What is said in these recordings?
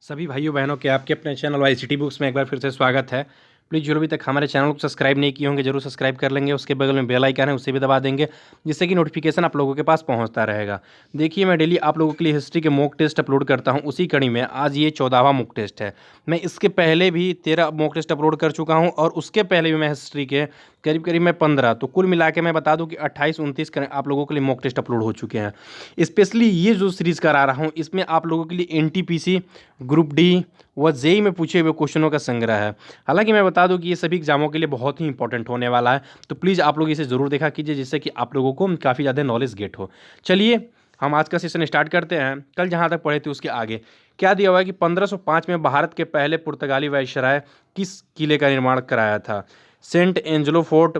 सभी भाइयों बहनों के आपके अपने चैनल वाईसीटी बुक्स में एक बार फिर से स्वागत है। प्लीज़ जो अभी तक हमारे चैनल को सब्सक्राइब नहीं किए होंगे जरूर सब्सक्राइब कर लेंगे। उसके बगल में बेल आइकन है उसे भी दबा देंगे जिससे कि नोटिफिकेशन आप लोगों के पास पहुंचता रहेगा। देखिए मैं डेली आप लोगों के लिए हिस्ट्री के मॉक टेस्ट अपलोड करता हूं। उसी कड़ी में आज ये 14वां मॉक टेस्ट है। मैं इसके पहले भी 13 मॉक टेस्ट अपलोड कर चुका हूँ और उसके पहले भी मैं हिस्ट्री के करीब करीब मैं 15, तो कुल मिला के मैं बता दूं कि 28-29 आप लोगों के लिए मॉक टेस्ट अपलोड हो चुके हैं। स्पेशली ये जो सीरीज़ करा रहा हूँ इसमें आप लोगों के लिए एनटीपीसी, ग्रुप डी व जेई में पूछे हुए क्वेश्चनों का संग्रह है। हालांकि मैं बता दूं कि ये सभी एग्जामों के लिए बहुत ही इंपॉर्टेंट होने वाला है, तो प्लीज़ आप लोग इसे ज़रूर देखा कीजिए जिससे कि आप लोगों को काफ़ी ज़्यादा नॉलेज गेट हो। चलिए हम आज का सेशन स्टार्ट करते हैं। कल जहाँ तक पढ़े थे उसके आगे क्या दिया हुआ है कि 1505 में भारत के पहले पुर्तगाली वायसराय किस किले का निर्माण कराया था? Saint Angelo Fort,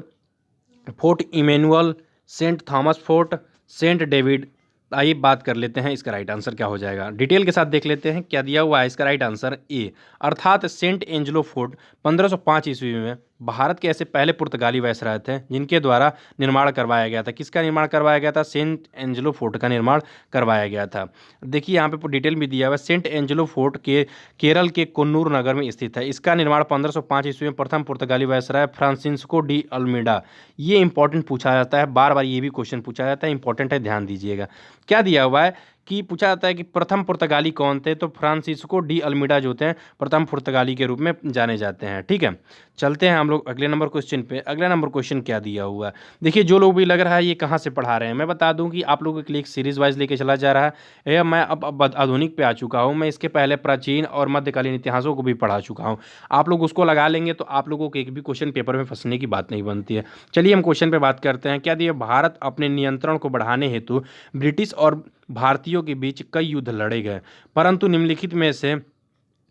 Fort Emmanuel, Saint Thomas Fort, Saint David. आइए बात कर लेते हैं इसका राइट आंसर क्या हो जाएगा। डिटेल के साथ देख लेते हैं क्या दिया हुआ है। इसका राइट आंसर ए अर्थात सेंट एंजलो फोर्ट 1505 ईस्वी में भारत के ऐसे पहले पुर्तगाली वायसराय थे जिनके द्वारा निर्माण करवाया गया था। किसका निर्माण करवाया गया था? सेंट एंजलो फोर्ट का निर्माण करवाया गया था। देखिए यहाँ पे डिटेल भी दिया हुआ है। सेंट एंजलो फोर्ट के केरल के कोन्नूर नगर में स्थित है। इसका निर्माण 1505 ईस्वी में प्रथम पुर्तगाली वायसराय फ्रांसिस्को डी अल्मीडा। ये इंपॉर्टेंट पूछा जाता है, बार बार ये भी क्वेश्चन पूछा जाता है, इंपॉर्टेंट है, ध्यान दीजिएगा। क्या दिया हुआ है कि पूछा जाता है कि प्रथम पुर्तगाली कौन थे? तो फ्रांसिस्को डी अल्मीडा जो थे प्रथम पुर्तगाली के रूप में जाने जाते हैं। ठीक है, चलते हैं हम लोग अगले नंबर क्वेश्चन पे। अगला नंबर क्वेश्चन क्या दिया हुआ है? देखिए जो लोग भी लग रहा है ये कहाँ से पढ़ा रहे हैं, मैं बता दूं कि आप लोगों के लिए एक सीरीज वाइज लेके चला जा रहा है। यह मैं अब आधुनिक पे आ चुका हूँ। मैं इसके पहले प्राचीन और मध्यकालीन इतिहासों को भी पढ़ा चुका हूँ। आप लोग उसको लगा लेंगे तो आप लोगों के एक भी क्वेश्चन पेपर में फंसने की बात नहीं बनती है। चलिए हम क्वेश्चन पे बात करते हैं। क्या दिया? भारत अपने नियंत्रण को बढ़ाने हेतु ब्रिटिश और भारतीयों के बीच कई युद्ध लड़े गए, परंतु निम्नलिखित में से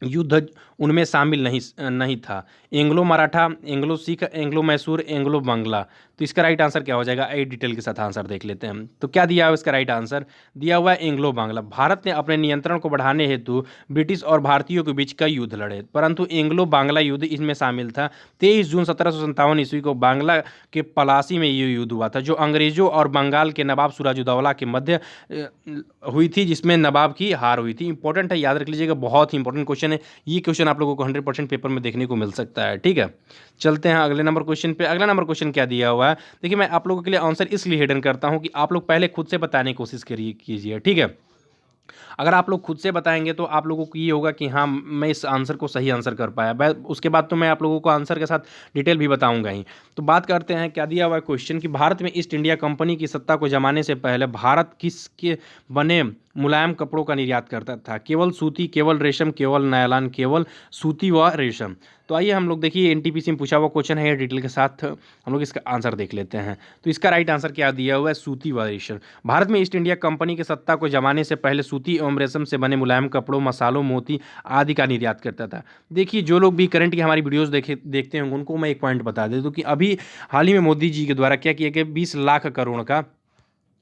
युद्ध उनमें शामिल नहीं था। Anglo Maratha, Anglo Sikh, Anglo Mysore, Anglo Bangla. तो इसका राइट आंसर क्या हो जाएगा? आई डिटेल के साथ आंसर देख लेते हैं। तो क्या दिया हुआ इसका राइट आंसर? दिया हुआ है एंग्लो बांग्ला। भारत ने अपने नियंत्रण को बढ़ाने हेतु ब्रिटिश और भारतीयों के बीच कई युद्ध लड़े, परंतु एंग्लो बांग्ला युद्ध इसमें शामिल था। 23 जून 1757 ईस्वी को बांग्ला के पलासी में ये युद्ध हुआ था, जो अंग्रेजों और बंगाल के नवाब सिराजुद्दौला के मध्य हुई थी, जिसमें नवाब की हार हुई थी। इंपॉर्टेंट है, याद रख लीजिएगा, बहुत ही इंपॉर्टेंट क्वेश्चन है। ये क्वेश्चन आप लोगों को 100% पेपर में देखने को मिल सकता है। ठीक है, चलते हैं अगले नंबर क्वेश्चन पे। अगला नंबर क्वेश्चन क्या दिया हुआ है? देखिए मैं आप लोगों के लिए आंसर इसलिए हिडन करता हूं कि आप लोग पहले खुद से बताने की कोशिश करिए कीजिए। ठीक है, अगर आप लोग खुद से बताएंगे तो आप लोगों को ये होगा कि हाँ मैं इस आंसर को सही आंसर कर पाया। उसके बाद तो मैं आप लोगों को आंसर के साथ डिटेल भी बताऊंगा ही। तो बात करते हैं क्या दिया हुआ है क्वेश्चन कि भारत में ईस्ट इंडिया कंपनी की सत्ता को जमाने से पहले भारत किसके बने मुलायम कपड़ों का निर्यात करता था? केवल सूती, केवल रेशम, केवल नायलॉन, केवल सूती व रेशम। तो आइए हम लोग देखिए एनटीपीसी में पूछा हुआ क्वेश्चन है, डिटेल के साथ हम लोग इसका आंसर देख लेते हैं। तो इसका राइट आंसर क्या दिया हुआ है? सूती व रेशम। भारत में ईस्ट इंडिया कंपनी की सत्ता को जमाने से पहले सूती एवं रेशम से बने मुलायम कपड़ों, मसालों, मोती आदि का निर्यात करता था। देखिए जो लोग भी करंट की हमारी वीडियोस देखते होंगे उनको मैं एक पॉइंट बता दे दूं कि अभी हाल ही में मोदी जी के द्वारा क्या किया गया, 20 लाख करोड़ का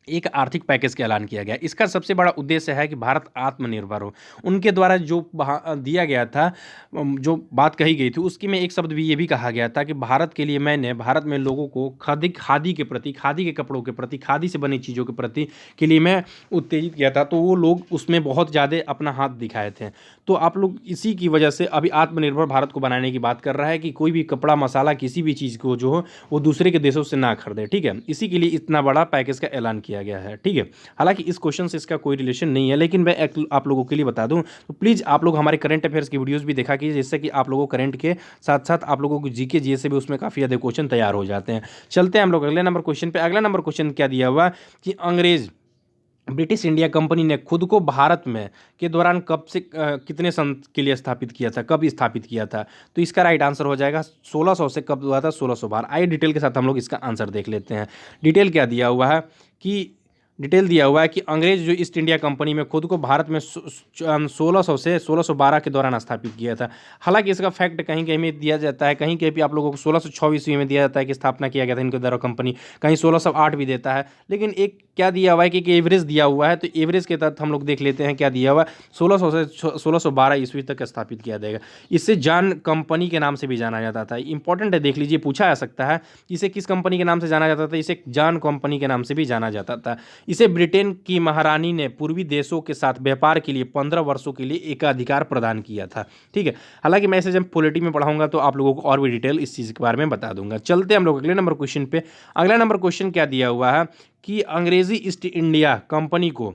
एक आर्थिक पैकेज का ऐलान किया गया। इसका सबसे बड़ा उद्देश्य है कि भारत आत्मनिर्भर हो। उनके द्वारा जो दिया गया था, जो बात कही गई थी, उसकी में एक शब्द भी ये भी कहा गया था कि भारत के लिए मैंने भारत में लोगों को खादी के प्रति, खादी के कपड़ों के प्रति, खादी से बनी चीज़ों के प्रति के लिए मैं उत्तेजित किया था, तो वो लोग उसमें बहुत ज़्यादा अपना हाथ दिखाए थे। तो आप लोग इसी की वजह से अभी आत्मनिर्भर भारत को बनाने की बात कर रहा है कि कोई भी कपड़ा, मसाला, किसी भी चीज़ को जो हो वो दूसरे के देशों से ना खरीदे। ठीक है, इसी के लिए इतना बड़ा पैकेज का ऐलान किया गया है। ठीक है, हालांकि इस क्वेश्चन से इसका कोई रिलेशन नहीं है, लेकिन मैं आप लोगों के लिए बता दूं तो प्लीज़ आप लोग हमारे करंट अफेयर्स की वीडियोस भी देखा कीजिए, जिससे कि आप लोगों को करंट के साथ साथ आप लोगों को जीके जीएस से भी उसमें काफ़ी ज़्यादा क्वेश्चन तैयार हो जाते हैं। चलते हैं हम लोग अगले नंबर क्वेश्चन पे। अगला नंबर क्वेश्चन क्या दिया हुआ कि अंग्रेज ब्रिटिश इंडिया कंपनी ने खुद को भारत में के दौरान कब से कितने सन के लिए स्थापित किया था, कब स्थापित किया था? तो इसका राइट आंसर हो जाएगा 1600 से। कब हुआ था? 1612। आइए डिटेल के साथ हम लोग इसका आंसर देख लेते हैं। डिटेल क्या दिया हुआ है कि डिटेल दिया हुआ है कि अंग्रेज जो ईस्ट इंडिया कंपनी में खुद को भारत में 1600 से 1612 के दौरान स्थापित किया था। हालांकि इसका फैक्ट कहीं कहीं में दिया जाता है, कहीं कहीं भी आप लोगों को 1606 ईस्वी में दिया जाता है कि स्थापना किया गया था इनके द्वारा कंपनी, कहीं 1608 भी देता है। लेकिन एक क्या दिया हुआ है कि एक एवरेज दिया हुआ है, तो एवरेज के तहत हम लोग देख लेते हैं क्या दिया हुआ है। 1600 से 1612 ईस्वी तक स्थापित किया जाएगा। इसे जान कंपनी के नाम से भी जाना जाता था। इंपॉर्टेंट है, देख लीजिए, पूछा जा सकता है इसे किस कंपनी के नाम से जाना जाता था। इसे जान कंपनी के नाम से भी जाना जाता था। इसे ब्रिटेन की महारानी ने पूर्वी देशों के साथ व्यापार के लिए 15 वर्षों के लिए एकाधिकार प्रदान किया था। ठीक है, हालांकि मैं इसे जब पॉलिटी में पढ़ाऊंगा तो आप लोगों को और भी डिटेल इस चीज़ के बारे में बता दूंगा। चलते हम लोग अगले नंबर क्वेश्चन पे। अगला नंबर क्वेश्चन क्या दिया हुआ है कि अंग्रेजी ईस्ट इंडिया कंपनी को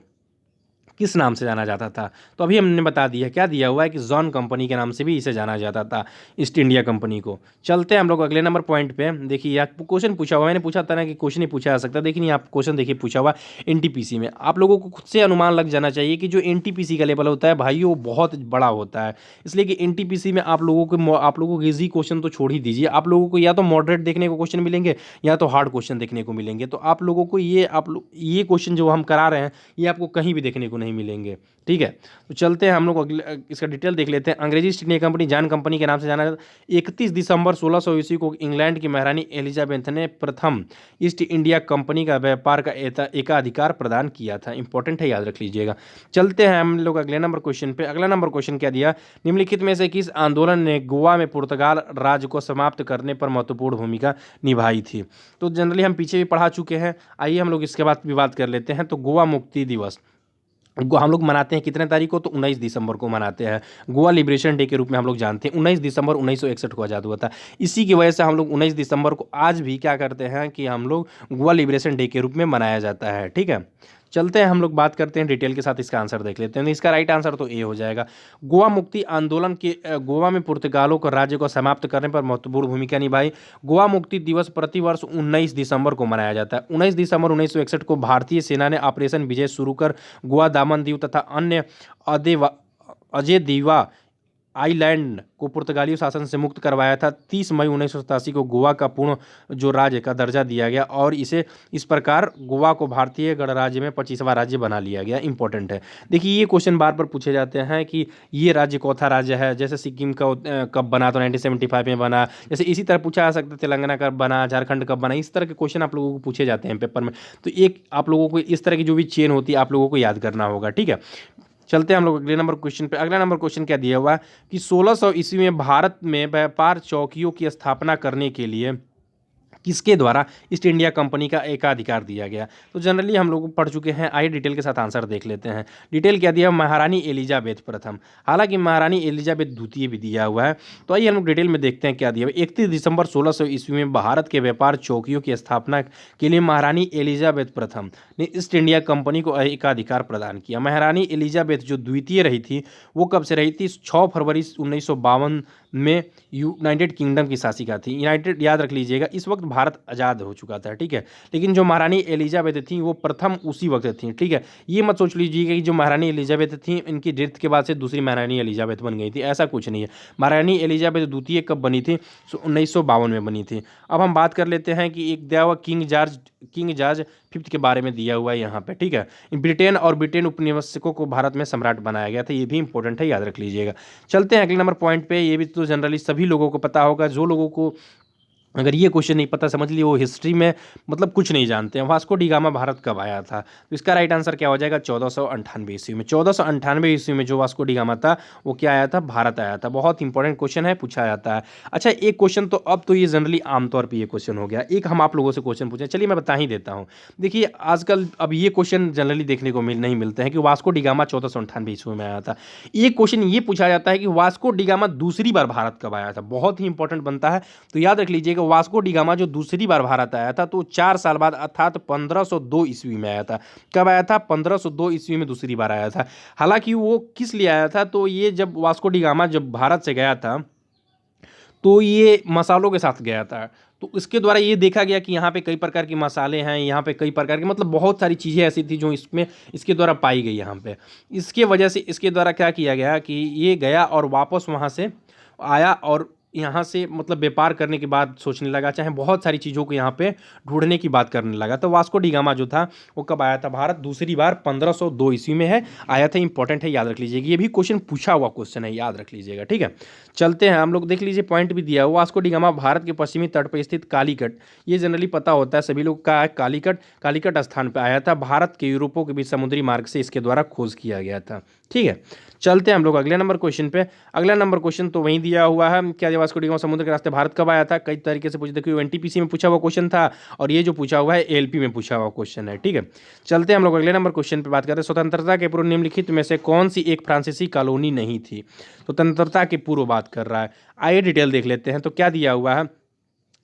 किस नाम से जाना जाता था? तो अभी हमने बता दिया, क्या दिया हुआ है कि जॉन कंपनी के नाम से भी इसे जाना जाता था, ईस्ट इंडिया कंपनी को। चलते हैं हम लोग अगले नंबर पॉइंट पे। देखिए यहाँ क्वेश्चन पूछा हुआ, मैंने पूछा था ना कि क्वेश्चन ही पूछा जा सकता है। देखिए आप क्वेश्चन देखिए पूछा हुआ एनटीपीसी में। आप लोगों को खुद से अनुमान लग जाना चाहिए कि जो एनटीपीसी का लेवल होता है भाई वो बहुत बड़ा होता है, इसलिए कि एनटीपीसी में आप लोगों को इजी क्वेश्चन तो छोड़ ही दीजिए, आप लोगों को या तो मॉडरेट देखने को क्वेश्चन मिलेंगे या तो हार्ड क्वेश्चन देखने को मिलेंगे। तो आप लोगों को ये क्वेश्चन जो हम करा रहे हैं ये आपको कहीं भी देखने को नहीं मिलेंगे। ठीक है, तो चलते हैं हम लोग अगले इसका डिटेल देख लेते हैं। अंग्रेजी east India company John company के नाम से जाना जाता है। 31 दिसंबर 1600 ईस्वी को इंग्लैंड की महारानी एलिजाबेथ ने प्रथम ईस्ट इंडिया कंपनी का व्यापार का एकाधिकार प्रदान किया था। इंपॉर्टेंट है, याद रख लीजिएगा। चलते हैं हम लोग अगले नंबर क्वेश्चन पे। अगला नंबर क्वेश्चन क्या दिया, निम्नलिखित में से किस आंदोलन ने गोवा में पुर्तगाल राज्य को समाप्त करने पर महत्वपूर्ण भूमिका निभाई थी? तो जनरली हम पीछे भी पढ़ा चुके हैं, आइए हम लोग इसके बाद भी बात कर लेते हैं। तो गोवा मुक्ति दिवस हम लोग मनाते हैं कितने तारीख को? तो 19 दिसंबर को मनाते हैं। गोवा लिबरेशन डे के रूप में हम लोग जानते हैं। 19 दिसंबर 1961 को आज़ाद हुआ था। इसी की वजह से हम लोग 19 दिसंबर को आज भी क्या करते हैं कि हम लोग गोवा लिबरेशन डे के रूप में मनाया जाता है। ठीक है, चलते हैं हम लोग बात करते हैं डिटेल के साथ, इसका आंसर देख लेते हैं। इसका राइट आंसर तो ए हो जाएगा। गोवा मुक्ति आंदोलन के गोवा में पुर्तगालों को राज्य को समाप्त करने पर महत्वपूर्ण भूमिका निभाई। गोवा मुक्ति दिवस प्रतिवर्ष 19 दिसंबर को मनाया जाता है। 19 दिसंबर 1961 को भारतीय सेना ने ऑपरेशन विजय शुरू कर गोवा, दामन दीव तथा अन्य अजय दीवा आइलैंड को पुर्तगाली शासन से मुक्त करवाया था। 30 मई 1987 को गोवा का पूर्ण जो राज्य का दर्जा दिया गया और इस प्रकार गोवा को भारतीय गणराज्य में 25वां राज्य बना लिया गया। इंपॉर्टेंट है, देखिए ये क्वेश्चन बार बार पूछे जाते हैं कि ये राज्य कौन-सा राज्य है। जैसे सिक्किम का कब बना, तो 1975 में बना। जैसे इसी तरह पूछा जा सकता है तेलंगाना कब बना, झारखंड कब बना। इस तरह के क्वेश्चन आप लोगों को पूछे जाते हैं पेपर में। तो एक आप लोगों को इस तरह की जो भी चेन होती है आप लोगों को याद करना होगा। ठीक है, चलते हैं हम लोग अगले नंबर क्वेश्चन पे। अगला नंबर क्वेश्चन क्या दिया हुआ है कि 1600 ईस्वी में भारत में व्यापार चौकियों की स्थापना करने के लिए किसके द्वारा ईस्ट इंडिया कंपनी का एकाधिकार दिया गया? तो जनरली हम लोग पढ़ चुके हैं, आइए डिटेल के साथ आंसर देख लेते हैं। डिटेल क्या दिया, महारानी एलिजाबेथ प्रथम। हालांकि महारानी एलिजाबेथ द्वितीय भी दिया हुआ है, तो आइए हम लोग डिटेल में देखते हैं क्या दिया हुआ है। 31 दिसंबर 1600 ईस्वी में भारत के व्यापार चौकियों की स्थापना के लिए महारानी एलिजाबेथ प्रथम ने ईस्ट इंडिया कंपनी को एकाधिकार प्रदान किया। महारानी एलिजाबेथ जो द्वितीय रही थी वो कब से रही थी? 6 फरवरी 1952 में यूनाइटेड किंगडम की शासिका थी। यूनाइटेड, याद रख लीजिएगा, इस वक्त भारत आज़ाद हो चुका था। ठीक है, लेकिन जो महारानी एलिजाबेथ थी वो प्रथम उसी वक्त थी। ठीक है, ये मत सोच लीजिएगा कि जो महारानी एलिजाबेथ थी इनकी डेथ के बाद से दूसरी महारानी एलिजाबेथ बन गई थी, ऐसा कुछ नहीं है। महारानी एलिजाबेथ द्वितीय कब बनी थी? 1952 में बनी थी। अब हम बात कर लेते हैं कि एक दिया हुआ किंग जॉर्ज फिफ्थ के बारे में दिया हुआ है यहाँ पे। ठीक है, ब्रिटेन और ब्रिटेन उपनिवेशकों को भारत में सम्राट बनाया गया था, ये भी इंपॉर्टेंट है, याद रख लीजिएगा। चलते हैं अगले नंबर पॉइंट पे। ये भी तो जनरली सभी लोगों को पता होगा, जो लोगों को अगर ये क्वेश्चन नहीं पता समझ लिए वो हिस्ट्री में मतलब कुछ नहीं जानते हैं। वास्को डी गामा भारत कब आया था? तो इसका राइट आंसर क्या हो जाएगा? 1498 ईस्वी में। 1498 ईस्वी में जो वास्को डी गामा था वो क्या आया था? भारत आया था। बहुत इंपॉर्टेंट क्वेश्चन है, पूछा जाता है। अच्छा, एक क्वेश्चन तो अब तो ये जनरली आमतौर पर ये क्वेश्चन हो गया। एक हम आप लोगों से क्वेश्चन पूछें, चलिए मैं बता ही देता हूँ। देखिए आजकल अब ये क्वेश्चन जनरली देखने को नहीं मिलते हैं कि वास्को डी गामा 1498 ईस्वी में आया था। एक क्वेश्चन ये पूछा जाता है कि वास्को डी गामा दूसरी बार भारत कब आया था? बहुत ही इंपॉर्टेंट बनता है, तो याद रख लीजिएगा वास्को डी गामा जो दूसरी बार भारत आया था तो 4 साल बाद अर्थात 1502 ईस्वी में आया था। कब आया था? 1502 ईस्वी में दूसरी बार आया था। हालांकि वो किस लिए आया था? तो ये जब वास्को डी गामा जब भारत से गया था तो ये मसालों के साथ गया था, तो इसके द्वारा ये देखा गया कि यहाँ पे कई प्रकार के मसाले हैं, यहाँ पे कई प्रकार के मतलब बहुत सारी चीज़ें ऐसी थी जो इसमें इसके द्वारा पाई गई यहाँ पे। इसके वजह से इसके द्वारा क्या किया गया कि ये गया और वापस वहाँ से आया और यहाँ से मतलब व्यापार करने के बाद सोचने लगा, चाहे बहुत सारी चीज़ों को यहाँ पे ढूंढने की बात करने लगा। तो वास्को डी गामा जो था वो कब आया था भारत? दूसरी बार 1502 ईस्वी में है आया था। इंपॉर्टेंट है, याद रख लीजिएगा, ये भी क्वेश्चन पूछा हुआ क्वेश्चन है, याद रख लीजिएगा। ठीक है, चलते हैं हम लोग, देख लीजिए पॉइंट भी दिया हुआ। वास्को डी गामा भारत के पश्चिमी तट पर स्थित कालीकट, ये जनरली पता होता है सभी लोग का है, कालीकट स्थान पर आया था। भारत के यूरोपों के बीच समुद्री मार्ग से इसके द्वारा खोज किया गया था। ठीक है, चलते हैं हम लोग अगले नंबर क्वेश्चन पे। अगला नंबर क्वेश्चन तो वहीं दिया हुआ है, क्या वास्को डी गामा समुद्र के रास्ते भारत कब आया था, कई तरीके से पूछे। देखिए एनटीपीसी में पूछा हुआ क्वेश्चन था और ये जो पूछा हुआ है एएलपी में पूछा हुआ क्वेश्चन है। ठीक है, चलते हैं हम लोग अगले नंबर क्वेश्चन पे बात करते हैं। स्वतंत्रता के पूर्व निम्नलिखित में से कौन सी एक फ्रांसीसी कॉलोनी नहीं थी। स्वतंत्रता के पूर्व बात कर रहा है, आइए डिटेल देख लेते हैं। तो क्या दिया हुआ है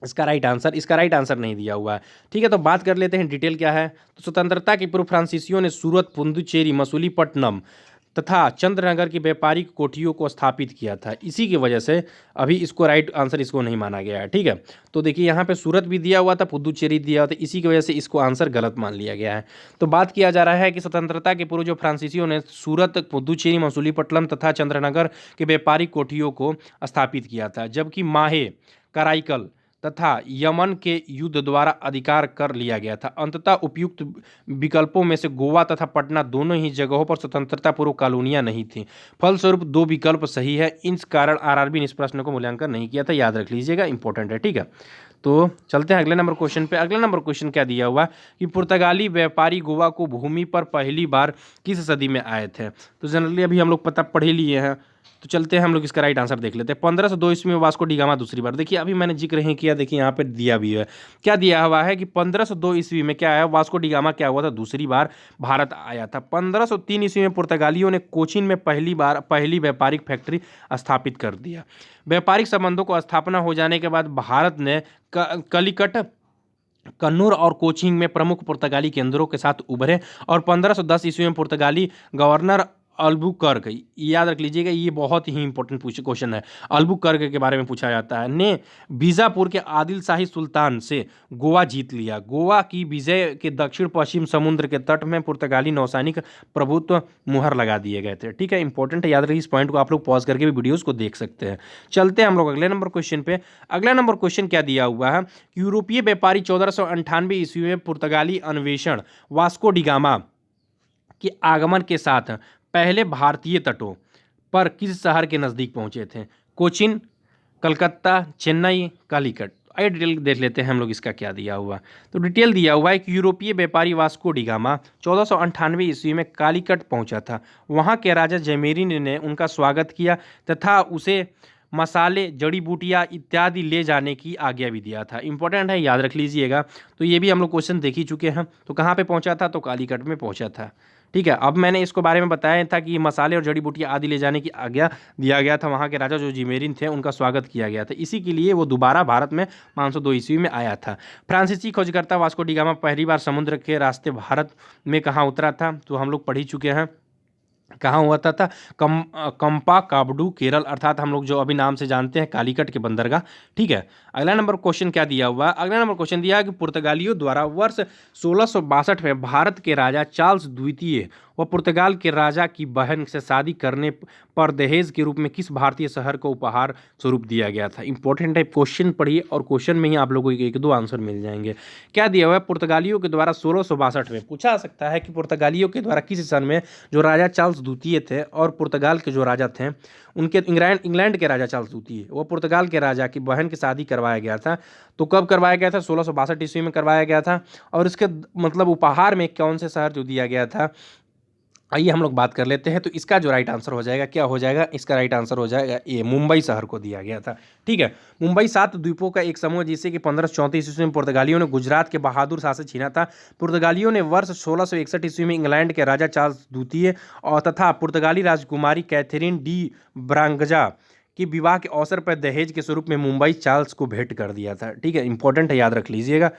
इसका राइट आंसर नहीं दिया हुआ है। ठीक है, तो बात कर लेते हैं डिटेल क्या है। तो स्वतंत्रता के पूर्व फ्रांसीसियों ने सूरत, पुदुचेरी, मसूलीपट्टनम तथा चंद्रनगर की व्यापारिक कोठियों को स्थापित किया था। इसी की वजह से अभी इसको राइट आंसर इसको नहीं माना गया है। ठीक है, तो देखिए यहाँ पे सूरत भी दिया हुआ था, पुदुचेरी दिया हुआ था, इसी की वजह से इसको आंसर गलत मान लिया गया है। तो बात किया जा रहा है कि स्वतंत्रता के पूर्व जो फ्रांसीसियों ने सूरत, पुदुचेरी, मसूलीपट्टनम तथा चंद्रनगर के व्यापारिक कोठियों को स्थापित किया था, जबकि माहे, कराईकल तथा यमन के युद्ध द्वारा अधिकार कर लिया गया था। अंततः उपयुक्त विकल्पों में से गोवा तथा पटना दोनों ही जगहों पर स्वतंत्रता पूर्व कॉलोनियां नहीं थी। फलस्वरूप दो विकल्प सही है। इस कारण आरआरबी ने इस प्रश्न को मूल्यांकन नहीं किया था, याद रख लीजिएगा, इंपॉर्टेंट है। ठीक है, तो चलते हैं अगले नंबर क्वेश्चन पे। अगला नंबर क्वेश्चन क्या दिया हुआ कि पुर्तगाली व्यापारी गोवा को भूमि पर पहली बार किस सदी में आए थे। तो जनरली अभी हम लोग पता पढ़ ही लिए हैं, तो चलते हैं हम लोग इसका राइट आंसर देख लेते हैं। 1502 ईस्वी में वास्को डी गामा दूसरी बार, देखिए अभी मैंने जिक्र नहीं किया, देखिए यहाँ पे दिया भी है। क्या दिया हुआ है कि 1502 ईस्वी में क्या आया, वास्को डी गामा क्या हुआ था, दूसरी बार भारत आया था। 1503 ईस्वी में पुर्तगालियों ने कोचीन में पहली व्यापारिक फैक्ट्री स्थापित कर दिया। व्यापारिक संबंधों को स्थापना हो जाने के बाद भारत ने कलिकट, कन्नूर और कोचीन में प्रमुख पुर्तगाली केंद्रों के साथ उभरे और 1510 ईस्वी में पुर्तगाली गवर्नर अल्बुकर्क, याद रख लीजिएगा, ये बहुत ही इंपॉर्टेंट क्वेश्चन है, अल्बुकर्क के बारे में पूछा जाता है, ने बीजापुर के आदिल शाही सुल्तान से गोवा जीत लिया। गोवा की विजय के दक्षिण पश्चिम समुद्र के तट में पुर्तगाली नौसैनिक प्रभुत्व मुहर लगा दिए गए थे। ठीक है, इंपॉर्टेंट है, याद रखिए, इस पॉइंट को आप लोग पॉज करके भी वीडियोज़ को देख सकते हैं। चलते हैं हम लोग अगले नंबर क्वेश्चन पे। अगला नंबर क्वेश्चन क्या दिया हुआ है, यूरोपीय व्यापारी 1498 ईस्वी में पुर्तगाली अन्वेषण वास्को डी गामा के आगमन के साथ पहले भारतीय तटों पर किस शहर के नज़दीक पहुंचे थे। कोचिन, कलकत्ता, चेन्नई, कालीकट। आइए डिटेल देख लेते हैं हम लोग इसका क्या दिया हुआ। तो डिटेल दिया हुआ है कि यूरोपीय व्यापारी वास्को डी गामा 1498 ईस्वी में कालीकट पहुंचा था। वहां के राजा जयमेरिन ने उनका स्वागत किया तथा उसे मसाले, जड़ी बूटियाँ इत्यादि ले जाने की आज्ञा भी दिया था। इंपॉर्टेंट है, याद रख लीजिएगा। तो ये भी हम लोग क्वेश्चन देख ही चुके हैं। तो कहाँ पे पहुंचा था, तो कालीकट में पहुंचा था। ठीक है, अब मैंने इसको बारे में बताया था कि मसाले और जड़ी बूटियाँ आदि ले जाने की आज्ञा दिया गया था। वहाँ के राजा जो जिमेरिन थे उनका स्वागत किया गया था, इसी के लिए वो दोबारा भारत में 502 ईस्वी में आया था। फ्रांसीसी खोजकर्ता वास्को डी गामा पहली बार समुद्र के रास्ते भारत में कहाँ उतरा था, तो हम लोग पढ़ ही चुके हैं, कहाँ हुआ था कंपा काबडू, केरल, अर्थात हम लोग जो अभी नाम से जानते हैं कालीकट के बंदरगाह। ठीक है, अगला नंबर क्वेश्चन क्या दिया हुआ, अगला नंबर क्वेश्चन दिया है कि पुर्तगालियों द्वारा वर्ष 1662 में भारत के राजा चार्ल्स द्वितीय व पुर्तगाल के राजा की बहन से शादी करने पर दहेज के रूप में किस भारतीय शहर को उपहार स्वरूप दिया गया था। इंपॉर्टेंट है, क्वेश्चन पढ़िए और क्वेश्चन में ही आप लोगों को एक दो आंसर मिल जाएंगे। क्या दिया हुआ है, पुर्तगालियों के द्वारा 1662 में पूछा सकता है कि पुर्तगालियों के द्वारा किस सन में जो राजा चार्ल्स द्वितीय थे और पुर्तगाल के जो राजा थे उनके इंग्लैंड के राजा चार्ल्स द्वितीय वो पुर्तगाल के राजा की बहन की शादी करवाया गया था। तो कब करवाया गया था, 1662 ईस्वी में करवाया गया था। और इसके मतलब उपहार में कौन से शहर जो दिया गया था, आइए हम लोग बात कर लेते हैं। तो इसका जो राइट आंसर हो जाएगा, क्या हो जाएगा, इसका राइट आंसर हो जाएगा ये, मुंबई शहर को दिया गया था। ठीक है, मुंबई 7 द्वीपों का एक समूह जिसे कि 1534 ईस्वी में पुर्तगालियों ने गुजरात के बहादुर शाह से छीना था। पुर्तगालियों ने वर्ष 1661 ईस्वी में इंग्लैंड के राजा चार्ल्स द्वितीय और तथा पुर्तगाली राजकुमारी कैथरीन डी ब्रांगजा कि विवाह के अवसर पर दहेज के स्वरूप में मुंबई चार्ल्स को भेंट कर दिया था। ठीक है, इंपॉर्टेंट है, याद रख लीजिएगा।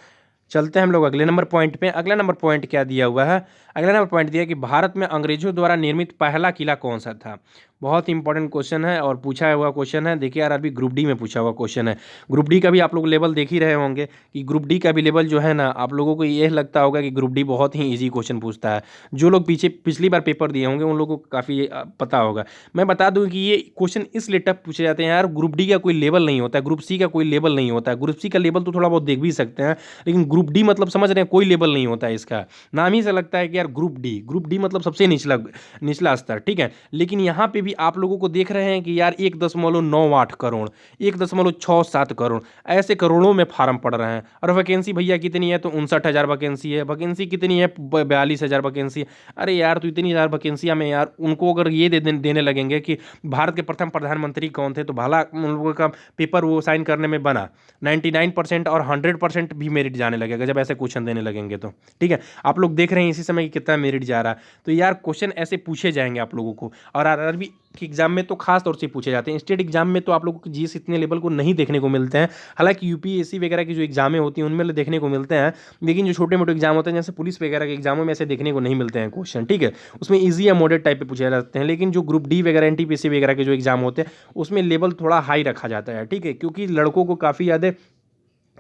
चलते हैं हम लोग अगले नंबर पॉइंट पे। अगला नंबर पॉइंट क्या दिया हुआ है, अगला नंबर पॉइंट दिया कि भारत में अंग्रेजों द्वारा निर्मित पहला किला कौन सा था। बहुत इंपॉर्टेंट क्वेश्चन है और पूछा हुआ क्वेश्चन है। देखिए यार, अभी ग्रुप डी में पूछा हुआ क्वेश्चन है। ग्रुप डी का भी आप लोग लेवल देख ही रहे होंगे कि ग्रुप डी का भी लेवल जो है ना, आप लोगों को यह लगता होगा कि ग्रुप डी बहुत ही ईजी क्वेश्चन पूछता है। जो लोग पिछली बार पेपर दिए होंगे उन लोगों को काफ़ी पता होगा। मैं बता दूं कि ये क्वेश्चन इसलिए टफ पूछे जाते हैं यार, ग्रुप डी का कोई लेवल नहीं होता है, ग्रुप सी का कोई लेवल नहीं होता है। ग्रुप सी का लेवल तो थोड़ा बहुत देख भी सकते हैं, लेकिन ग्रुप डी मतलब समझ रहे हैं, कोई लेवल नहीं होता है इसका। नाम ही से लगता है कि यार ग्रुप डी मतलब सबसे निचला स्तर। ठीक है, लेकिन यहाँ पे भी अभी आप लोगों को देख रहे हैं कि यार 1.98 करोड़, 1.67 करोड़, ऐसे करोड़ों में फार्म पड़ रहे हैं। और वैकेंसी भैया कितनी है, तो 59,000 वैकेंसी है। वैकेंसी कितनी है, 42,000 वैकेंसी है। अरे यार, तो इतनी ज़्यादा वैकेंसियाँ में यार उनको अगर ये देने लगेंगे कि भारत के प्रथम प्रधानमंत्री कौन थे, तो भला उन लोगों का पेपर वो साइन करने में बना 99% और 100% भी मेरिट जाने लगेगा जब ऐसे क्वेश्चन देने लगेंगे तो। ठीक है, आप लोग देख रहे हैं इसी समय कि कितना मेरिट जा रहा है। तो यार क्वेश्चन ऐसे पूछे जाएंगे आप लोगों को, और आरआरबी के एग्जाम में तो खास तौर से पूछे जाते हैं। स्टेट एग्जाम में तो आप लोगों को जीएस इतने लेवल को नहीं देखने को मिलते हैं। हालांकि यूपीएससी वगैरह की जो एग्जामें होती हैं उनमें देखने को मिलते हैं, लेकिन जो छोटे मोटे एग्जाम होते हैं जैसे पुलिस वगैरह के एग्जामों में ऐसे देखने को नहीं मिलते हैं क्वेश्चन। ठीक है, उसमें ईजी या मॉडरेट टाइप पे पूछे जाते हैं। लेकिन जो ग्रुप डी वगैरह एनटीपीसी वगैरह के जो एग्जाम होते हैं उसमें लेवल थोड़ा हाई रखा जाता है। ठीक है, क्योंकि लड़कों को काफ़ी ज़्यादा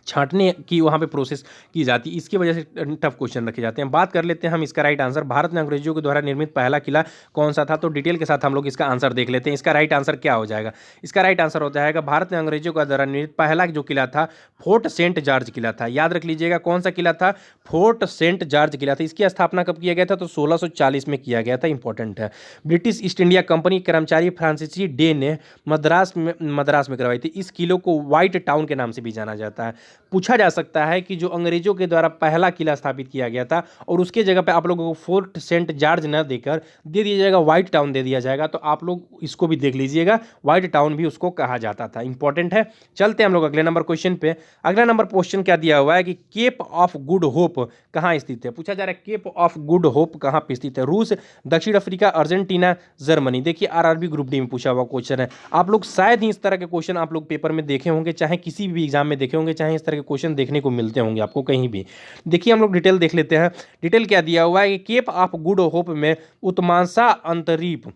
छांटने की वहाँ पे प्रोसेस की जाती है, इसकी वजह से टफ क्वेश्चन रखे जाते हैं। बात कर लेते हैं हम इसका राइट आंसर, भारत में अंग्रेजों के द्वारा निर्मित पहला किला कौन सा था, तो डिटेल के साथ हम लोग इसका आंसर देख लेते हैं। इसका राइट आंसर क्या हो जाएगा, इसका राइट आंसर हो जाएगा भारत में अंग्रेजों का द्वारा निर्मित पहला जो किला था फोर्ट सेंट जॉर्ज किला था। याद रख लीजिएगा कौन सा किला था, फोर्ट सेंट जॉर्ज किला था। इसकी स्थापना कब किया गया था, तो 1640 में किया गया था। इंपॉर्टेंट है। ब्रिटिश ईस्ट इंडिया कंपनी के कर्मचारी फ्रांसिस डे ने मद्रास में करवाई थी। इस किले को व्हाइट टाउन के नाम से भी जाना जाता है। पूछा जा सकता है कि जो अंग्रेजों के द्वारा पहला किला स्थापित किया गया था और उसके जगह पे आप लोगों को फोर्ट सेंट जॉर्ज न देकर दे दिया जाएगा, व्हाइट टाउन दे दिया जाएगा, तो आप लोग इसको भी देख लीजिएगा, व्हाइट टाउन भी उसको कहा जाता था। इंपॉर्टेंट है। चलते हैं हम लोग अगले नंबर क्वेश्चन पे। अगला नंबर क्वेश्चन क्या दिया हुआ है कि केप ऑफ गुड होप कहाँ स्थित है। पूछा जा रहा है केप ऑफ गुड होप कहाँ पे स्थित है, रूस, दक्षिण अफ्रीका, अर्जेंटीना, जर्मनी। देखिए आरआरबी ग्रुप डी में पूछा हुआ क्वेश्चन है। आप लोग शायद ही इस तरह के क्वेश्चन आप लोग पेपर में देखे होंगे, चाहे किसी भी एग्जाम में देखे होंगे, चाहे इस तरह के क्वेश्चन देखने को मिलते होंगे आपको कहीं भी। देखिए हम लोग डिटेल देख लेते हैं। डिटेल क्या दिया हुआ है कि केप ऑफ गुड होप में उत्मांसा अंतरीप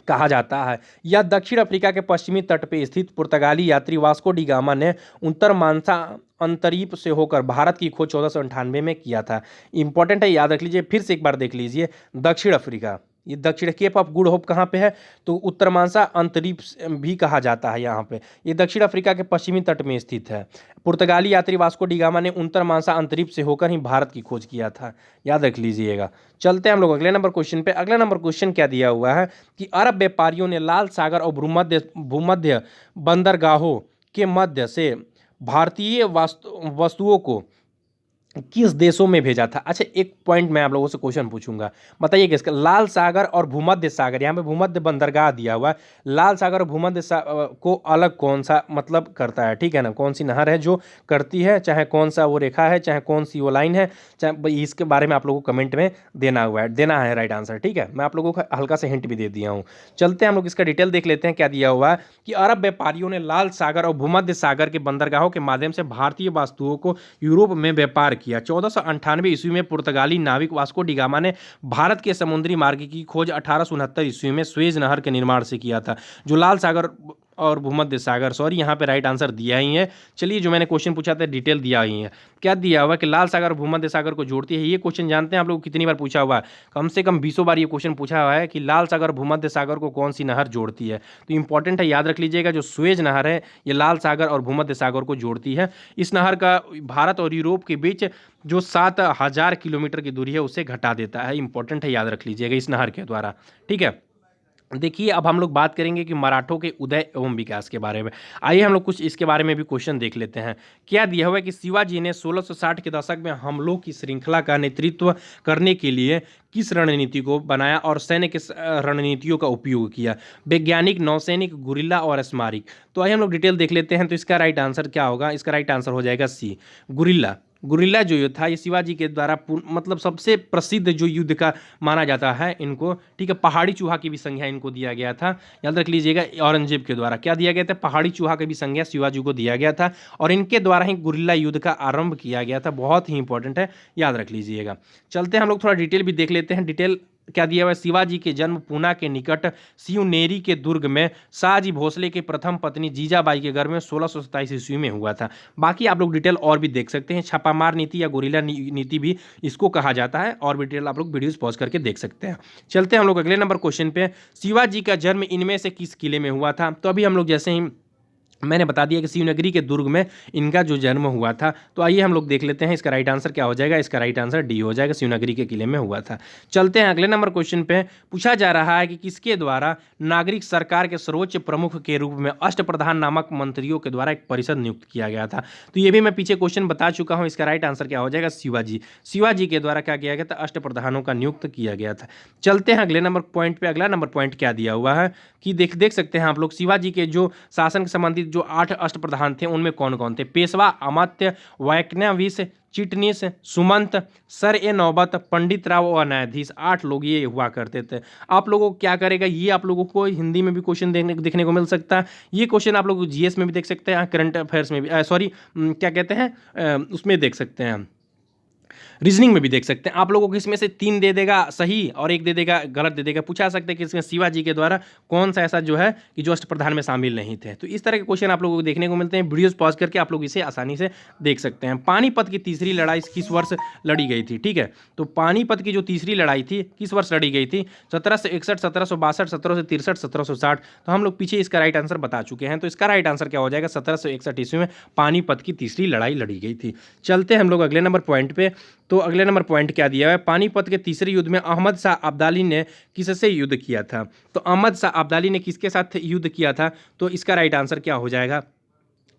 कहा जाता है। यह दक्षिण अफ्रीका के पश्चिमी तट पर स्थित पुर्तगाली यात्री वास्को डी गामा ने उत्तर मानसा अंतरीप से होकर भारत की खोज 1498 में किया था। इंपॉर्टेंट है, याद रख लीजिए। फिर से एक बार देख लीजिए, दक्षिण अफ्रीका, ये दक्षिण केप ऑफ गुड होप कहाँ पे है, तो उत्तरमांसा अंतरीप भी कहा जाता है यहाँ पे। ये दक्षिण अफ्रीका के पश्चिमी तट में स्थित है। पुर्तगाली यात्री वास्को डी गामा ने उत्तरमांसा अंतरीप से होकर ही भारत की खोज किया था, याद रख लीजिएगा। चलते हैं हम लोग अगले नंबर क्वेश्चन पे। अगला नंबर क्वेश्चन क्या दिया हुआ है कि अरब व्यापारियों ने लाल सागर और भूमध्य बंदरगाहों के मध्य से भारतीय वस्तुओं को किस देशों में भेजा था। अच्छा, एक पॉइंट मैं आप लोगों से क्वेश्चन पूछूंगा, बताइए किसका, लाल सागर और भूमध्य सागर, यहाँ पे भूमध्य बंदरगाह दिया हुआ है। लाल सागर और भूमध्य को अलग कौन सा मतलब करता है, ठीक है ना, कौन सी नहर है जो करती है, चाहे कौन सा वो रेखा है, चाहे कौन सी वो लाइन है, चाहे इसके बारे में आप लोगों को कमेंट में देना है राइट आंसर। ठीक है, मैं आप लोगों को हल्का सा हिंट भी दे दिया हूँ। चलते हैं हम लोग इसका डिटेल देख लेते हैं। क्या दिया हुआ है कि अरब व्यापारियों ने लाल सागर और भूमध्य सागर के बंदरगाहों के माध्यम से भारतीय वस्तुओं को यूरोप में व्यापार किया। 1498 ईस्वी में पुर्तगाली नाविक वास्को डी गामा ने भारत के समुद्री मार्ग की खोज 1869 ईस्वी में स्वेज नहर के निर्माण से किया था। जो लाल सागर और भूमध्य सागर, सॉरी यहाँ पे राइट आंसर दिया ही है। चलिए, जो मैंने क्वेश्चन पूछा था डिटेल दिया ही है। क्या दिया हुआ कि लाल सागर और भूमध्य सागर को जोड़ती है, ये क्वेश्चन जानते हैं आप लोग कितनी बार पूछा हुआ है, कम से कम 20 बार ये क्वेश्चन पूछा हुआ है कि लाल सागर और भूमध्य सागर को कौन सी नहर जोड़ती है। तो इंपॉर्टेंट है, याद रख लीजिएगा, जो स्वेज नहर है ये लाल सागर और भूमध्य सागर को जोड़ती है। इस नहर का भारत और यूरोप के बीच जो 7,000 किलोमीटर की दूरी है उसे घटा देता है। इंपॉर्टेंट है, याद रख लीजिएगा, इस नहर के द्वारा। ठीक है, देखिए अब हम लोग बात करेंगे कि मराठों के उदय एवं विकास के बारे में। आइए हम लोग कुछ इसके बारे में भी क्वेश्चन देख लेते हैं। क्या दिया हुआ है कि शिवाजी ने 1660 के दशक में हमलों की श्रृंखला का नेतृत्व करने के लिए किस रणनीति को बनाया और सैन्य किस रणनीतियों का उपयोग किया, वैज्ञानिक, नौसैनिक, गुरिल्ला और स्मारिक। तो आइए हम लोग डिटेल देख लेते हैं। तो इसका राइट आंसर क्या होगा, इसका राइट आंसर हो जाएगा सी, गुरिल्ला। गुरिल्ला जो युद्ध था ये शिवाजी के द्वारा मतलब सबसे प्रसिद्ध जो युद्ध का माना जाता है इनको। ठीक है, पहाड़ी चूहा की भी संज्ञा इनको दिया गया था, याद रख लीजिएगा। औरंगजेब के द्वारा क्या दिया गया था, पहाड़ी चूहा की भी संज्ञा शिवाजी को दिया गया था और इनके द्वारा ही गुरिल्ला युद्ध का आरंभ किया गया था। बहुत ही इंपॉर्टेंट है, याद रख लीजिएगा। चलते हैं हम लोग थोड़ा डिटेल भी देख लेते हैं। डिटेल क्या दिया हुआ है, शिवाजी के जन्म पूना के निकट सिवनेरी के दुर्ग में शाहजी भोसले की प्रथम पत्नी जीजाबाई के घर में 1627 ईस्वी में हुआ था। बाकी आप लोग डिटेल और भी देख सकते हैं। छापामार नीति या गुरिल्ला नीति भी इसको कहा जाता है, और भी डिटेल आप लोग वीडियोस पॉज करके देख सकते हैं। चलते हैं हम लोग अगले नंबर क्वेश्चन पे। शिवाजी का जन्म इनमें से किस किले में हुआ था। तो अभी हम लोग जैसे ही मैंने बता दिया कि शिवनगरी के दुर्ग में इनका जो जन्म हुआ था। तो आइए हम लोग देख लेते हैं इसका राइट आंसर क्या हो जाएगा। इसका राइट आंसर डी हो जाएगा, शिवनगरी के किले में हुआ था। चलते हैं अगले नंबर क्वेश्चन पे। पूछा जा रहा है कि किसके द्वारा नागरिक सरकार के सर्वोच्च प्रमुख के रूप में अष्टप्रधान नामक मंत्रियों के द्वारा एक परिषद नियुक्त किया गया था। तो ये भी मैं पीछे क्वेश्चन बता चुका हूँ। इसका राइट आंसर क्या हो जाएगा, शिवाजी। शिवाजी के द्वारा क्या किया गया था, अष्टप्रधानों का नियुक्त किया गया था। चलते हैं अगले नंबर पॉइंट पे। अगला नंबर पॉइंट क्या दिया हुआ है कि देख सकते हैं आप लोग, शिवाजी के जो शासन के संबंधित जो 8 अष्टप्रधान थे उनमें कौन कौन थे। पेशवा, अमात्य, वैक्नविस, चिटनीस, सुमंत, सर ए नौबत, पंडित राव और न्यायाधीश, 8 लोग ये हुआ करते थे। आप लोगों को क्या करेगा, ये आप लोगों को हिंदी में भी क्वेश्चन देखने को मिल सकता है। ये क्वेश्चन आप लोग जीएस में भी देख सकते हैं, करंट अफेयर्स में भी, सॉरी क्या कहते हैं, उसमें देख सकते हैं, रीजनिंग में भी देख सकते हैं। आप लोगों को इसमें से 3 दे देगा सही और 1 दे देगा गलत दे देगा। पूछा सकते हैं कि इसमें शिवाजी के द्वारा कौन सा ऐसा जो है कि जो अष्टप्रधान में शामिल नहीं थे। तो इस तरह के क्वेश्चन आप लोगों को देखने को मिलते हैं। वीडियोस पॉज करके आप लोग इसे आसानी से देख सकते हैं। पानीपत की तीसरी लड़ाई किस वर्ष लड़ी गई थी, ठीक है। तो पानीपत की जो तीसरी लड़ाई थी किस वर्ष लड़ी गई थी, 1761, 1762, 1763, 1760। तो हम लोग पीछे इसका राइट आंसर बता चुके हैं। तो इसका राइट आंसर क्या हो जाएगा, 1761 ईस्वी में पानीपत की तीसरी लड़ाई लड़ी गई थी। चलते हैं हम लोग अगले नंबर पॉइंट पे। तो अगले नंबर पॉइंट क्या दिया है, पानीपत के तीसरे युद्ध में अहमद शाह अब्दाली ने किससे युद्ध किया था। तो अहमद शाह अब्दाली ने किसके साथ युद्ध किया था, तो इसका राइट आंसर क्या हो जाएगा,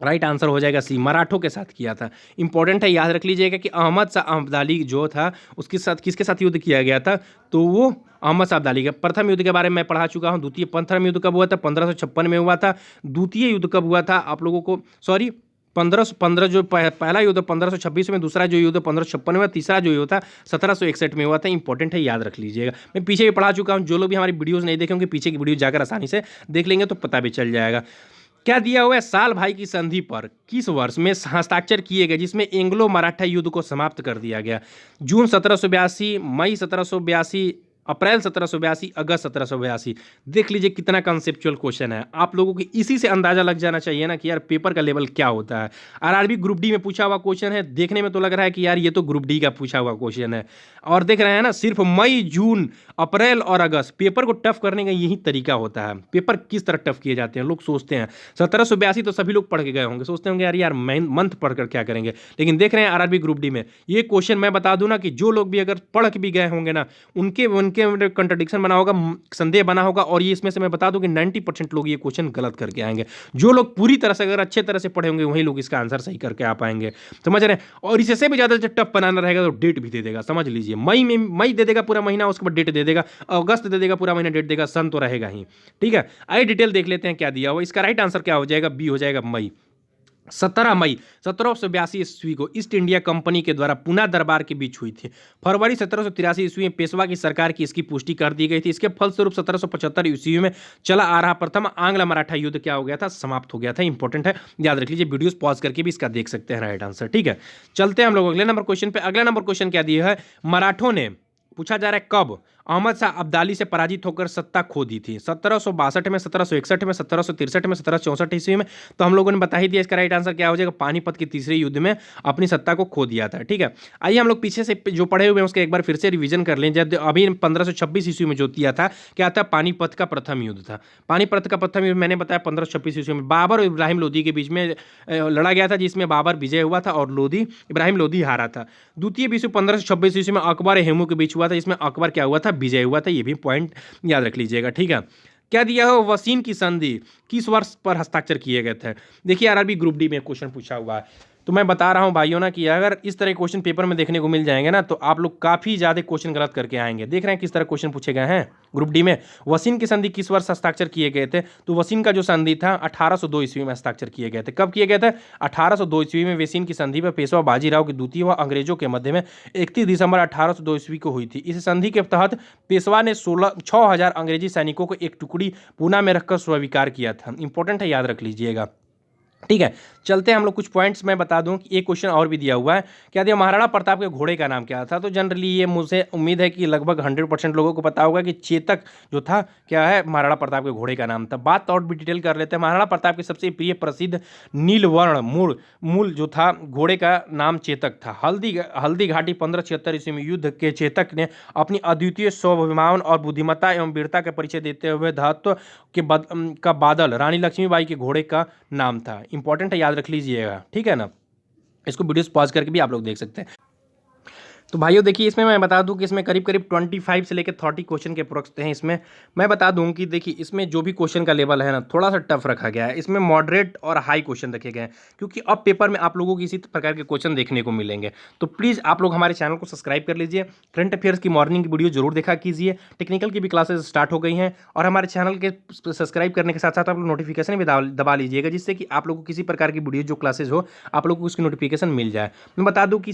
राइट आंसर हो जाएगा सी, मराठों के साथ किया था। इंपॉर्टेंट है, याद रख लीजिएगा कि अहमद शाह अब्दाली जो था उसके साथ किसके साथ युद्ध किया गया था, तो वो अहमद शाह अब्दाली का। प्रथम युद्ध के बारे में मैं पढ़ा चुका हूँ। द्वितीय प्रथम युद्ध कब हुआ था, 1556 में हुआ था। द्वितीय युद्ध कब हुआ था आप लोगों को, सॉरी 1515 जो पहला युद्ध 1526 में, दूसरा जो युद्ध 1556 में हुआ, तीसरा जो युद्ध था 1761 में हुआ था। इंपॉर्टेंट है, याद रख लीजिएगा। मैं पीछे भी पढ़ा चुका हूँ। जो लोग भी हमारी वीडियोस नहीं देखे होंगे पीछे की वीडियो जाकर आसानी से देख लेंगे तो पता भी चल जाएगा। क्या दिया हुआ है, साल भाई की संधि पर किस वर्ष में हस्ताक्षर किए गए जिसमें एंग्लो मराठा युद्ध को समाप्त कर दिया गया। जून 1782, मई 1782, अप्रैल 1782, अगस्त 1782। देख लीजिए कितना कंसेप्चुअल क्वेश्चन है। आप लोगों को इसी से अंदाजा लग जाना चाहिए ना कि यार पेपर का लेवल क्या होता है। आरआरबी ग्रुप डी में पूछा हुआ क्वेश्चन है। देखने में तो लग रहा है कि यार ये तो ग्रुप डी का पूछा हुआ क्वेश्चन है। और देख रहे हैं ना, सिर्फ मई, जून, अप्रैल और अगस्त। पेपर को टफ करने का यही तरीका होता है। पेपर किस तरह टफ किए जाते हैं लोग सोचते हैं। 1782 तो सभी लोग पढ़ के गए होंगे, सोचते होंगे यार यार मंथ पढ़कर क्या करेंगे। लेकिन देख रहे हैं आरआरबी ग्रुप डी में ये क्वेश्चन, मैं बता दूं ना कि जो लोग भी अगर पढ़ के भी गए होंगे ना, उनके कंट्रडिक्शन बना होगा, संदेह बना होगा। और ये इसमें से मैं बता दूं कि 90% लोग ये क्वेश्चन गलत करके आएंगे। जो लोग पूरी तरह से अगर अच्छे तरह से पढ़े होंगे वही लोग इसका आंसर सही करके आ पाएंगे, समझ रहे हैं। और इससे भी ज़्यादा टफ बनाना रहेगा तो डेट भी दे देगा, समझ लीजिए। मई दे देगा पूरा महीना, उसके बाद डेट दे देगा। अगस्त दे देगा पूरा महीना, डेट देगा। सन तो रहेगा ही, ठीक है। आइए डिटेल देख लेते हैं क्या दिया हुआ। इसका राइट आंसर क्या हो जाएगा, बी हो जाएगा, मई। 17 मई 1782 ईस्वी को ईस्ट इंडिया कंपनी के द्वारा पूना दरबार के बीच हुई थी। फरवरी 1783 ईस्वी में पेशवा की सरकार की इसकी पुष्टि कर दी गई थी। इसके फलस्वरूप 1775 ईस्वी में चला आ रहा प्रथम आंग्ल मराठा युद्ध क्या हो गया था, समाप्त हो गया था। इंपॉर्टेंट है, याद रख लीजिए। वीडियोस पॉज करके भी इसका देख सकते हैं राइट आंसर, ठीक है। चलते हैं हम लोग अगले नंबर क्वेश्चन पे। अगला नंबर क्वेश्चन क्या दिया है, मराठों ने, पूछा जा रहा है कब अहमद शाह अब्दाली से पराजित होकर सत्ता खो दी थी। 1762 में, 1761 में, 1763 में, 1764 ईस्वी में। तो हम लोगों ने बता ही दिया। इसका राइट आंसर क्या हो जाएगा, पानीपत के तीसरे युद्ध में अपनी सत्ता को खो दिया था, ठीक है। आइए हम लोग पीछे से जो पढ़े हुए हैं उसके एक बार फिर से रिवीजन कर लें। जब अभी 1526 ईस्वी में जो दिया था, क्या था, पानीपत का प्रथम युद्ध था। पानीपत का प्रथम युद्ध मैंने बताया 1526 ईस्वी में बाबर और इब्राहिम लोदी के बीच में लड़ा गया था, जिसमें बाबर विजय हुआ था और इब्राहिम लोदी हारा था। द्वितीय विश्व 1526 ईस्वी में अकबर हेमू के बीच हुआ था, इसमें अकबर क्या हुआ था, विजय हुआ था। ये भी पॉइंट याद रख लीजिएगा, ठीक है। क्या दिया हो, वसीन की संधि किस वर्ष पर हस्ताक्षर किए गए थे। देखिए आरआरबी ग्रुप डी में क्वेश्चन पूछा हुआ है। तो मैं बता रहा हूं भाइयों ना कि अगर इस तरह क्वेश्चन पेपर में देखने को मिल जाएंगे ना, तो आप लोग काफ़ी ज़्यादा क्वेश्चन गलत करके आएंगे। देख रहे हैं किस तरह क्वेश्चन पूछे गए हैं ग्रुप डी में। वसीन की संधि किस वर्ष हस्ताक्षर किए गए थे, तो वसीन का जो संधि था 1802 ईस्वी में हस्ताक्षर किए गए थे। कब किए गए थे, 1802 ईस्वी में। वसीन की संधि पर पेशवा बाजीराव की द्वितीय व अंग्रेजों के मध्य में 31 दिसंबर 1802 ईस्वी को हुई थी। इस संधि के तहत पेशवा ने 6000 अंग्रेजी सैनिकों को एक टुकड़ी पूना में रखकर स्वीकार किया था। इंपॉर्टेंट है, याद रख लीजिएगा। ठीक है, चलते हैं हम लोग कुछ पॉइंट्स मैं बता दूं कि एक क्वेश्चन और भी दिया हुआ है, क्या दिया, महाराणा प्रताप के घोड़े का नाम क्या था। तो जनरली ये मुझे उम्मीद है कि लगभग 100% लोगों को पता होगा कि चेतक जो था क्या है, महाराणा प्रताप के घोड़े का नाम था। बात और भी डिटेल कर लेते हैं। महाराणा प्रताप के सबसे प्रिय प्रसिद्ध नीलवर्ण मूल मूल जो था घोड़े का नाम चेतक था। हल्दी घाटी 1576 ईस्वी में युद्ध के चेतक ने अपनी अद्वितीय स्वाभिमान और बुद्धिमत्ता एवं वीरता का परिचय देते हुए धात्व का बादल रानी लक्ष्मीबाई के घोड़े का नाम था। इंपॉर्टेंट है, याद रख लीजिएगा, ठीक है ना। इसको वीडियो पॉज करके भी आप लोग देख सकते हैं। तो भाइयों देखिए, इसमें मैं बता दूं कि इसमें करीब करीब 25 से लेकर 30 क्वेश्चन के अप्रोक्स हैं। इसमें मैं बता दूं कि देखिए, इसमें जो भी क्वेश्चन का लेवल है ना, थोड़ा सा टफ रखा गया है। इसमें मॉडरेट और हाई क्वेश्चन रखे गए हैं, क्योंकि अब पेपर में आप लोगों को इसी प्रकार के क्वेश्चन देखने को मिलेंगे। तो प्लीज़ आप लोग हमारे चैनल को सब्सक्राइब कर लीजिए। करंट अफेयर्स की मॉर्निंग की वीडियो जरूर देखा कीजिए। टेक्निकल की भी क्लासेस स्टार्ट हो गई हैं, और हमारे चैनल के सब्सक्राइब करने के साथ साथ आप लोग नोटिफिकेशन भी दबा लीजिएगा, जिससे कि आप लोगों को किसी प्रकार की वीडियो जो क्लासेज हो, आप लोग को उसकी नोटिफिकेशन मिल जाए। मैं बता दूं कि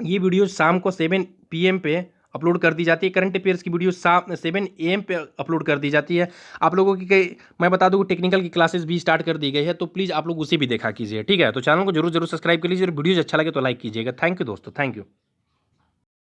ये वीडियो शाम को 7 PM पे अपलोड कर दी जाती है। करंट अफेयर्स की वीडियो 7 AM पे अपलोड कर दी जाती है। आप लोगों की मैं बता दूं कि टेक्निकल की क्लासेस भी स्टार्ट कर दी गई है, तो प्लीज़ आप लोग उसे भी देखा कीजिए, ठीक है। तो चैनल को जरूर सब्सक्राइब कर लीजिए, और वीडियो अच्छा लगे तो लाइक कीजिएगा। थैंक यू दोस्तों, थैंक यू।